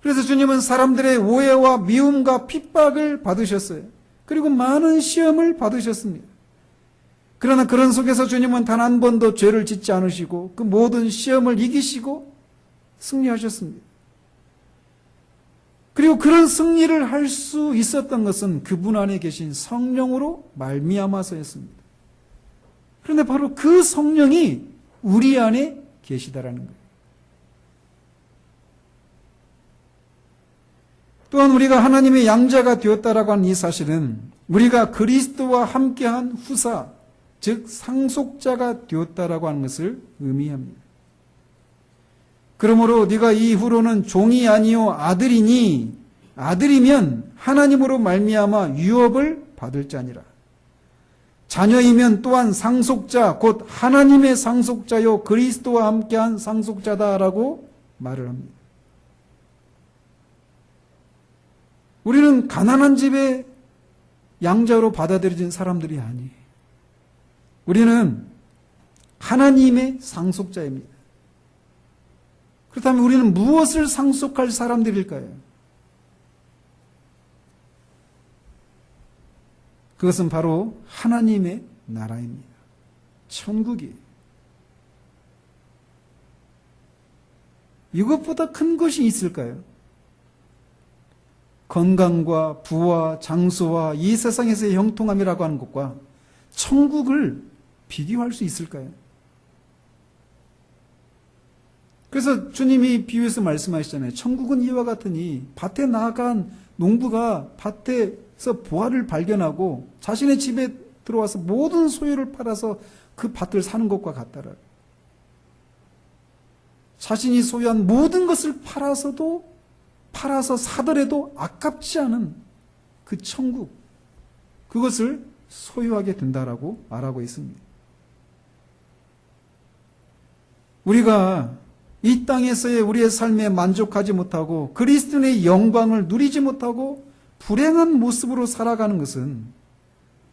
그래서 주님은 사람들의 오해와 미움과 핍박을 받으셨어요. 그리고 많은 시험을 받으셨습니다. 그러나 그런 속에서 주님은 단 한 번도 죄를 짓지 않으시고 그 모든 시험을 이기시고 승리하셨습니다. 그리고 그런 승리를 할 수 있었던 것은 그분 안에 계신 성령으로 말미암아서였습니다. 그런데 바로 그 성령이 우리 안에 계시다라는 거예요. 또한 우리가 하나님의 양자가 되었다라고 하는 이 사실은 우리가 그리스도와 함께한 후사, 즉 상속자가 되었다라고 하는 것을 의미합니다. 그러므로 네가 이후로는 종이 아니요 아들이니 아들이면 하나님으로 말미암아 유업을 받을 자니라. 자녀이면 또한 상속자 곧 하나님의 상속자요 그리스도와 함께한 상속자다라고 말을 합니다. 우리는 가난한 집의 양자로 받아들여진 사람들이 아니에요. 우리는 하나님의 상속자입니다. 그렇다면 우리는 무엇을 상속할 사람들일까요? 그것은 바로 하나님의 나라입니다. 천국이에요. 이것보다 큰 것이 있을까요? 건강과 부와 장수와 이 세상에서의 형통함이라고 하는 것과 천국을 비교할 수 있을까요? 그래서 주님이 비유해서 말씀하시잖아요. 천국은 이와 같으니 밭에 나간 농부가 밭에서 보화를 발견하고 자신의 집에 들어와서 모든 소유를 팔아서 그 밭을 사는 것과 같다라. 자신이 소유한 모든 것을 팔아서 사더라도 아깝지 않은 그 천국, 그것을 소유하게 된다라고 말하고 있습니다. 우리가 이 땅에서의 우리의 삶에 만족하지 못하고 그리스도의 영광을 누리지 못하고 불행한 모습으로 살아가는 것은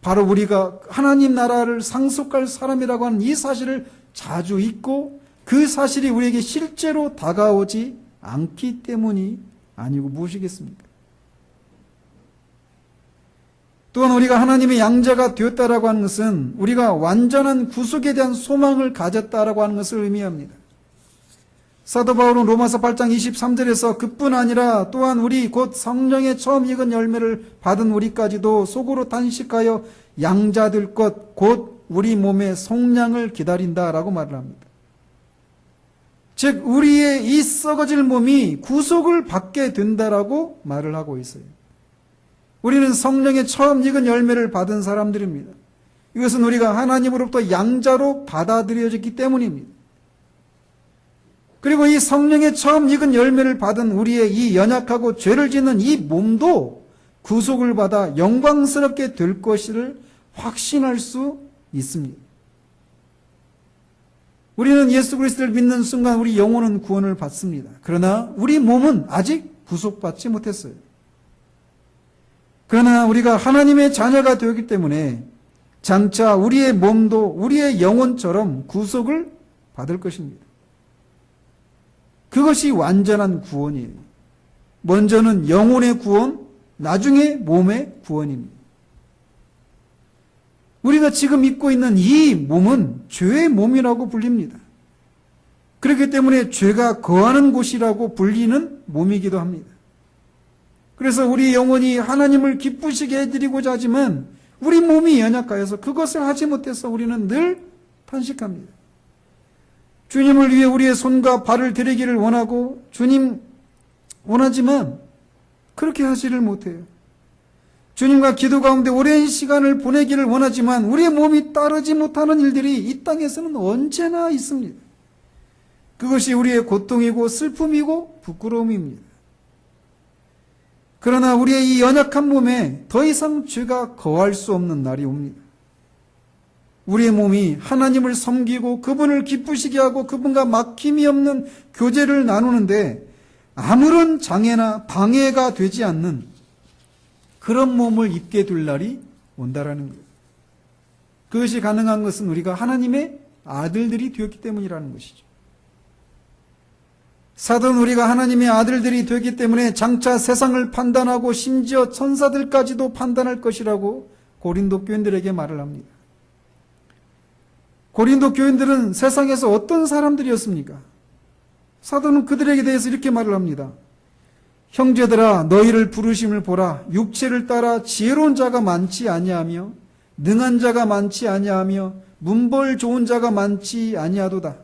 바로 우리가 하나님 나라를 상속할 사람이라고 하는 이 사실을 자주 잊고 그 사실이 우리에게 실제로 다가오지 않기 때문이 아니고 무엇이겠습니까? 또한 우리가 하나님의 양자가 되었다라고 하는 것은 우리가 완전한 구속에 대한 소망을 가졌다라고 하는 것을 의미합니다. 사도 바울은 로마서 8장 23절에서 그뿐 아니라 또한 우리 곧 성령의 처음 익은 열매를 받은 우리까지도 속으로 단식하여 양자될 것 곧 우리 몸의 속량을 기다린다라고 말을 합니다. 즉 우리의 이 썩어질 몸이 구속을 받게 된다라고 말을 하고 있어요. 우리는 성령의 처음 익은 열매를 받은 사람들입니다. 이것은 우리가 하나님으로부터 양자로 받아들여졌기 때문입니다. 그리고 이 성령의 처음 익은 열매를 받은 우리의 이 연약하고 죄를 짓는 이 몸도 구속을 받아 영광스럽게 될 것을 확신할 수 있습니다. 우리는 예수 그리스도를 믿는 순간 우리 영혼은 구원을 받습니다. 그러나 우리 몸은 아직 구속받지 못했어요. 그러나 우리가 하나님의 자녀가 되었기 때문에 장차 우리의 몸도 우리의 영혼처럼 구속을 받을 것입니다. 그것이 완전한 구원이에요. 먼저는 영혼의 구원, 나중에 몸의 구원입니다. 우리가 지금 입고 있는 이 몸은 죄의 몸이라고 불립니다. 그렇기 때문에 죄가 거하는 곳이라고 불리는 몸이기도 합니다. 그래서 우리 영혼이 하나님을 기쁘시게 해드리고자 하지만 우리 몸이 연약하여서 그것을 하지 못해서 우리는 늘 탄식합니다. 주님을 위해 우리의 손과 발을 들이기를 원하고 주님 원하지만 그렇게 하지를 못해요. 주님과 기도 가운데 오랜 시간을 보내기를 원하지만 우리의 몸이 따르지 못하는 일들이 이 땅에서는 언제나 있습니다. 그것이 우리의 고통이고 슬픔이고 부끄러움입니다. 그러나 우리의 이 연약한 몸에 더 이상 죄가 거할 수 없는 날이 옵니다. 우리의 몸이 하나님을 섬기고 그분을 기쁘시게 하고 그분과 막힘이 없는 교제를 나누는데 아무런 장애나 방해가 되지 않는 그런 몸을 입게 될 날이 온다라는 거예요. 그것이 가능한 것은 우리가 하나님의 아들들이 되었기 때문이라는 것이죠. 사도는 우리가 하나님의 아들들이 되기 때문에 장차 세상을 판단하고 심지어 천사들까지도 판단할 것이라고 고린도 교인들에게 말을 합니다. 고린도 교인들은 세상에서 어떤 사람들이었습니까? 사도는 그들에게 대해서 이렇게 말을 합니다. 형제들아 너희를 부르심을 보라. 육체를 따라 지혜로운 자가 많지 아니하며 능한 자가 많지 아니하며 문벌 좋은 자가 많지 아니하도다.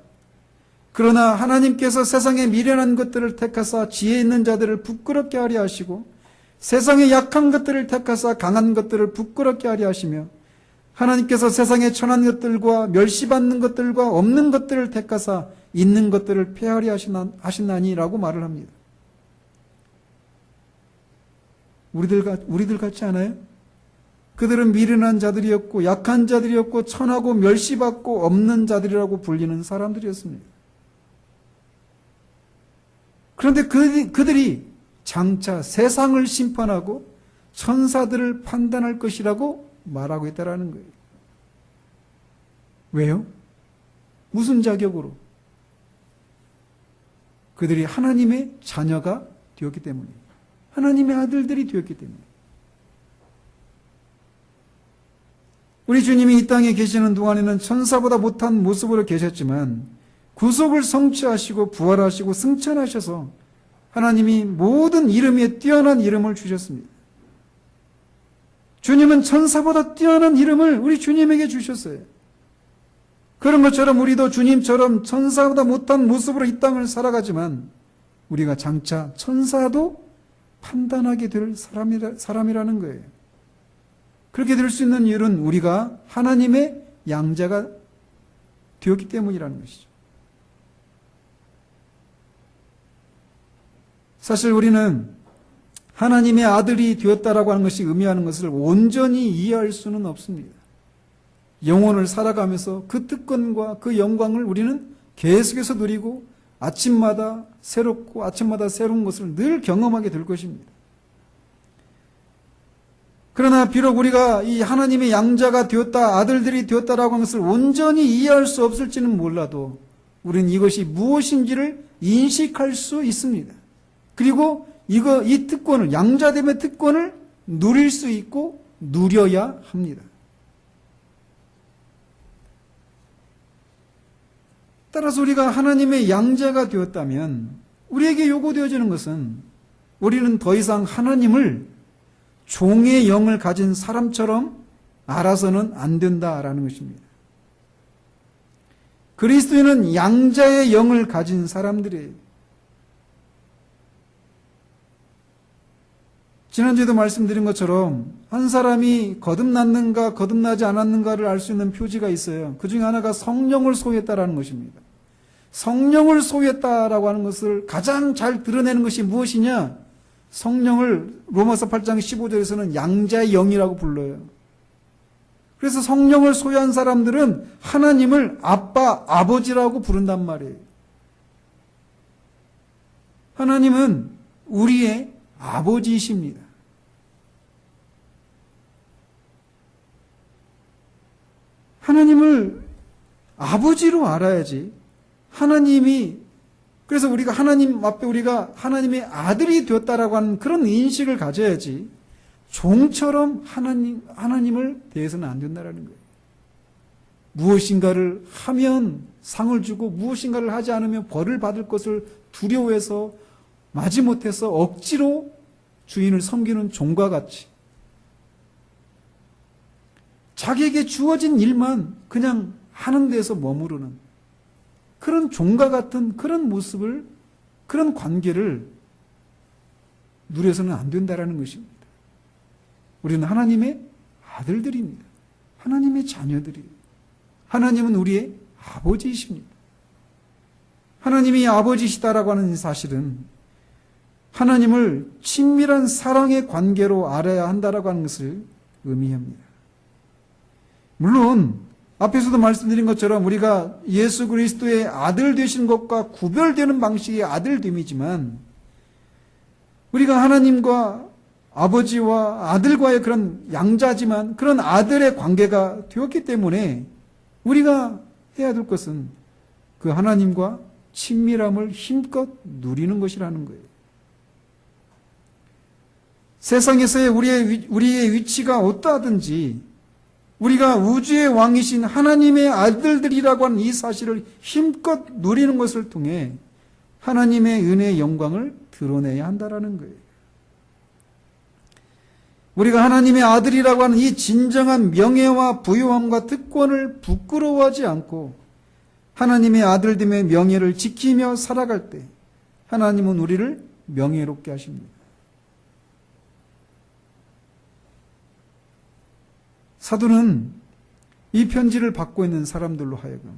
그러나 하나님께서 세상에 미련한 것들을 택하사 지혜 있는 자들을 부끄럽게 하려 하시고 세상에 약한 것들을 택하사 강한 것들을 부끄럽게 하려 하시며 하나님께서 세상에 천한 것들과 멸시받는 것들과 없는 것들을 택하사 있는 것들을 폐하려 하시나니라고 말을 합니다. 우리들 같지 않아요? 그들은 미련한 자들이었고 약한 자들이었고 천하고 멸시받고 없는 자들이라고 불리는 사람들이었습니다. 그런데 그들이 장차 세상을 심판하고 천사들을 판단할 것이라고 말하고 있다는 거예요. 왜요? 무슨 자격으로? 그들이 하나님의 자녀가 되었기 때문이에요. 하나님의 아들들이 되었기 때문에. 우리 주님이 이 땅에 계시는 동안에는 천사보다 못한 모습으로 계셨지만 구속을 성취하시고 부활하시고 승천하셔서 하나님이 모든 이름에 뛰어난 이름을 주셨습니다. 주님은 천사보다 뛰어난 이름을 우리 주님에게 주셨어요. 그런 것처럼 우리도 주님처럼 천사보다 못한 모습으로 이 땅을 살아가지만 우리가 장차 천사도 판단하게 될 사람이라는 거예요. 그렇게 될 수 있는 이유는 우리가 하나님의 양자가 되었기 때문이라는 것이죠. 사실 우리는 하나님의 아들이 되었다라고 하는 것이 의미하는 것을 온전히 이해할 수는 없습니다. 영혼을 살아가면서 그 특권과 그 영광을 우리는 계속해서 누리고 아침마다 새롭고 아침마다 새로운 것을 늘 경험하게 될 것입니다. 그러나 비록 우리가 이 하나님의 양자가 되었다, 아들들이 되었다라고 하는 것을 온전히 이해할 수 없을지는 몰라도 우리는 이것이 무엇인지를 인식할 수 있습니다. 그리고 이 특권을, 양자됨의 특권을 누릴 수 있고 누려야 합니다. 따라서 우리가 하나님의 양자가 되었다면 우리에게 요구되어지는 것은 우리는 더 이상 하나님을 종의 영을 가진 사람처럼 알아서는 안 된다라는 것입니다. 그리스도인은 양자의 영을 가진 사람들이에요. 지난주에도 말씀드린 것처럼 한 사람이 거듭났는가 거듭나지 않았는가를 알 수 있는 표지가 있어요. 그 중에 하나가 성령을 소유했다라는 것입니다. 성령을 소유했다라고 하는 것을 가장 잘 드러내는 것이 무엇이냐? 성령을 로마서 8장 15절에서는 양자의 영이라고 불러요. 그래서 성령을 소유한 사람들은 하나님을 아빠, 아버지라고 부른단 말이에요. 하나님은 우리의 아버지이십니다. 하나님을 아버지로 알아야지. 그래서 우리가 하나님 앞에 우리가 하나님의 아들이 되었다라고 하는 그런 인식을 가져야지. 종처럼 하나님을 대해서는 안 된다라는 거예요. 무엇인가를 하면 상을 주고 무엇인가를 하지 않으면 벌을 받을 것을 두려워해서 마지못해서 억지로 주인을 섬기는 종과 같이 자기에게 주어진 일만 그냥 하는 데서 머무르는 그런 종과 같은 그런 모습을, 그런 관계를 누려서는 안 된다라는 것입니다. 우리는 하나님의 아들들입니다. 하나님의 자녀들이에요. 하나님은 우리의 아버지이십니다. 하나님이 아버지시다라고 하는 사실은 하나님을 친밀한 사랑의 관계로 알아야 한다라고 하는 것을 의미합니다. 물론 앞에서도 말씀드린 것처럼 우리가 예수 그리스도의 아들 되신 것과 구별되는 방식의 아들됨이지만 우리가 하나님과 아버지와 아들과의 그런 양자지만 그런 아들의 관계가 되었기 때문에 우리가 해야 될 것은 그 하나님과 친밀함을 힘껏 누리는 것이라는 거예요. 세상에서의 우리의 위치가 어떠하든지 우리가 우주의 왕이신 하나님의 아들들이라고 하는 이 사실을 힘껏 누리는 것을 통해 하나님의 은혜의 영광을 드러내야 한다는 거예요. 우리가 하나님의 아들이라고 하는 이 진정한 명예와 부요함과 특권을 부끄러워하지 않고 하나님의 아들됨의 명예를 지키며 살아갈 때 하나님은 우리를 명예롭게 하십니다. 사도는 이 편지를 받고 있는 사람들로 하여금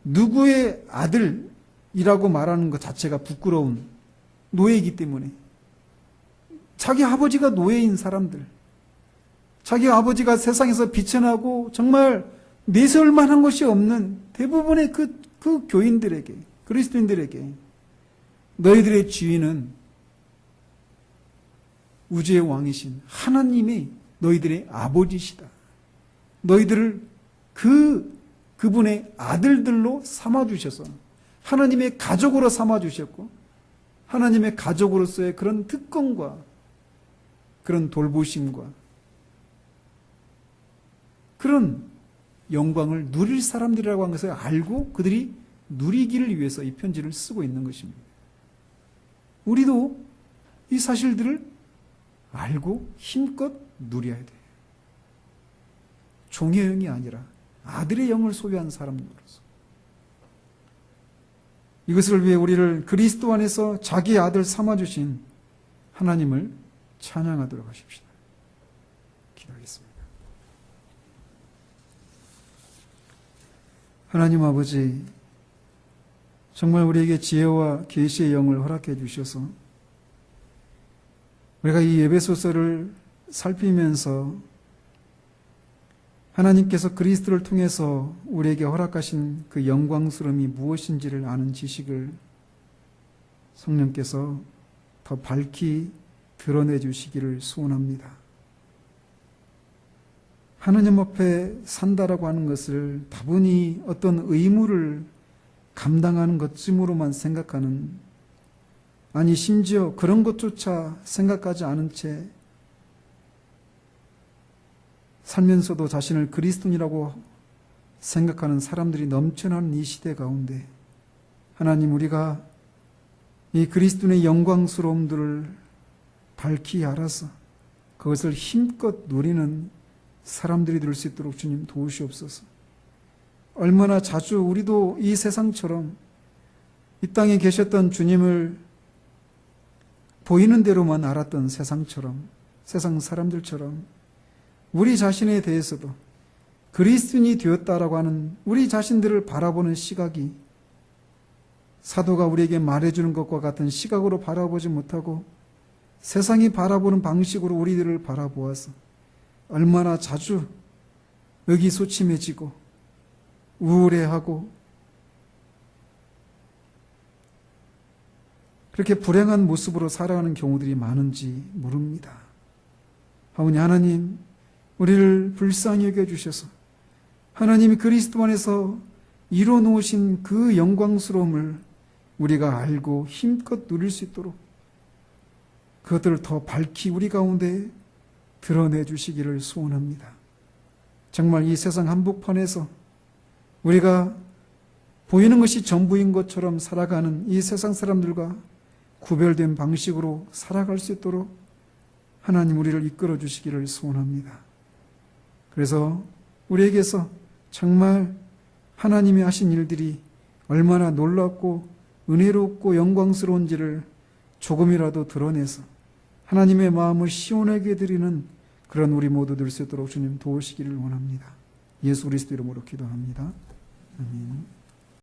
누구의 아들이라고 말하는 것 자체가 부끄러운 노예이기 때문에 자기 아버지가 노예인 사람들, 자기 아버지가 세상에서 비천하고 정말 내세울 만한 것이 없는 대부분의 그 교인들에게, 그리스도인들에게 너희들의 주인은 우주의 왕이신 하나님이 너희들의 아버지시다. 너희들을 그분의 아들들로 삼아주셔서 하나님의 가족으로 삼아주셨고 하나님의 가족으로서의 그런 특권과 그런 돌보심과 그런 영광을 누릴 사람들이라고 하는 것을 알고 그들이 누리기를 위해서 이 편지를 쓰고 있는 것입니다. 우리도 이 사실들을 알고 힘껏 누려야 돼요. 종의 영이 아니라 아들의 영을 소유한 사람으로서 이것을 위해 우리를 그리스도 안에서 자기의 아들 삼아주신 하나님을 찬양하도록 하십시다. 기도하겠습니다. 하나님 아버지, 정말 우리에게 지혜와 계시의 영을 허락해 주셔서 우리가 이 에베소서를 살피면서 하나님께서 그리스도를 통해서 우리에게 허락하신 그 영광스러움이 무엇인지를 아는 지식을 성령께서 더 밝히 드러내 주시기를 소원합니다. 하나님 앞에 산다라고 하는 것을 다분히 어떤 의무를 감당하는 것쯤으로만 생각하는, 아니 심지어 그런 것조차 생각하지 않은 채 살면서도 자신을 그리스도인이라고 생각하는 사람들이 넘쳐나는 이 시대 가운데 하나님, 우리가 이 그리스도인의 영광스러움들을 밝히 알아서 그것을 힘껏 누리는 사람들이 될 수 있도록 주님 도우시옵소서. 얼마나 자주 우리도 이 세상처럼 이 땅에 계셨던 주님을 보이는 대로만 알았던 세상처럼, 세상 사람들처럼 우리 자신에 대해서도 그리스도인이 되었다라고 하는 우리 자신들을 바라보는 시각이 사도가 우리에게 말해주는 것과 같은 시각으로 바라보지 못하고 세상이 바라보는 방식으로 우리들을 바라보아서 얼마나 자주 의기소침해지고 우울해하고 그렇게 불행한 모습으로 살아가는 경우들이 많은지 모릅니다. 하오니 하나님, 우리를 불쌍히 여겨주셔서 하나님이 그리스도 안에서 이뤄놓으신 그 영광스러움을 우리가 알고 힘껏 누릴 수 있도록 그것들을 더 밝히 우리 가운데 드러내 주시기를 소원합니다. 정말 이 세상 한복판에서 우리가 보이는 것이 전부인 것처럼 살아가는 이 세상 사람들과 구별된 방식으로 살아갈 수 있도록 하나님 우리를 이끌어 주시기를 소원합니다. 그래서 우리에게서 정말 하나님이 하신 일들이 얼마나 놀랍고 은혜롭고 영광스러운지를 조금이라도 드러내서 하나님의 마음을 시원하게 드리는 그런 우리 모두 될 수 있도록 주님 도우시기를 원합니다. 예수 그리스도 이름으로 기도합니다. 아멘.